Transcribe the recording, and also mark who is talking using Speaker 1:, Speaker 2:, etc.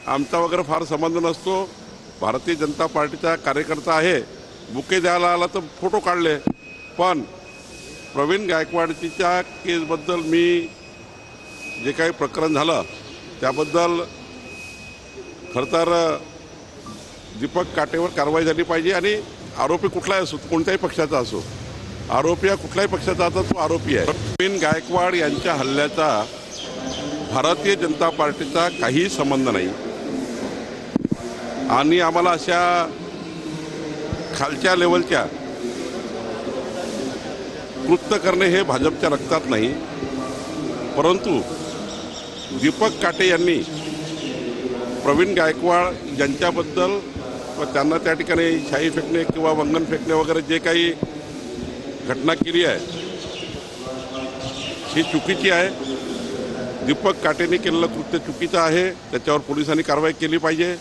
Speaker 1: आमचा वगैरे फार संबंध नसतो। भारतीय जनता पार्टीचा कार्यकर्ता आहे। बुके द्यायला आला तर फोटो काढले, पण प्रवीण गायकवाडच्या केसबद्दल मी जे काही प्रकरण झालं त्याबद्दल खरं तर दीपक काटेवर कारवाई झाली पाहिजे। आणि आरोपी कुठलाही असो, कोणत्याही पक्षाचा असो, आरोपी हा कुठल्याही पक्षाचा आता तो आरोपी आहे। प्रवीण गायकवाड यांच्या हल्ल्याचा भारतीय जनता पार्टीचा काही संबंध नाही आणि आम्हाला अशा खालच्या लेवलच्या कृत्य करणे हे भाजपच्या रक्तात नाही। परंतु दीपक काटे यांनी प्रवीण गायकवाड यांच्याबद्दल व त्यांना त्या ठिकाणी शाई फेकणे किंवा वंगण फेकणे वगैरे जे काही घटना केली आहे ही चुकीची आहे। दीपक काटेने केलेलं कृत्य चुकीचं आहे, त्याच्यावर पोलिसांनी कारवाई केली पाहिजे।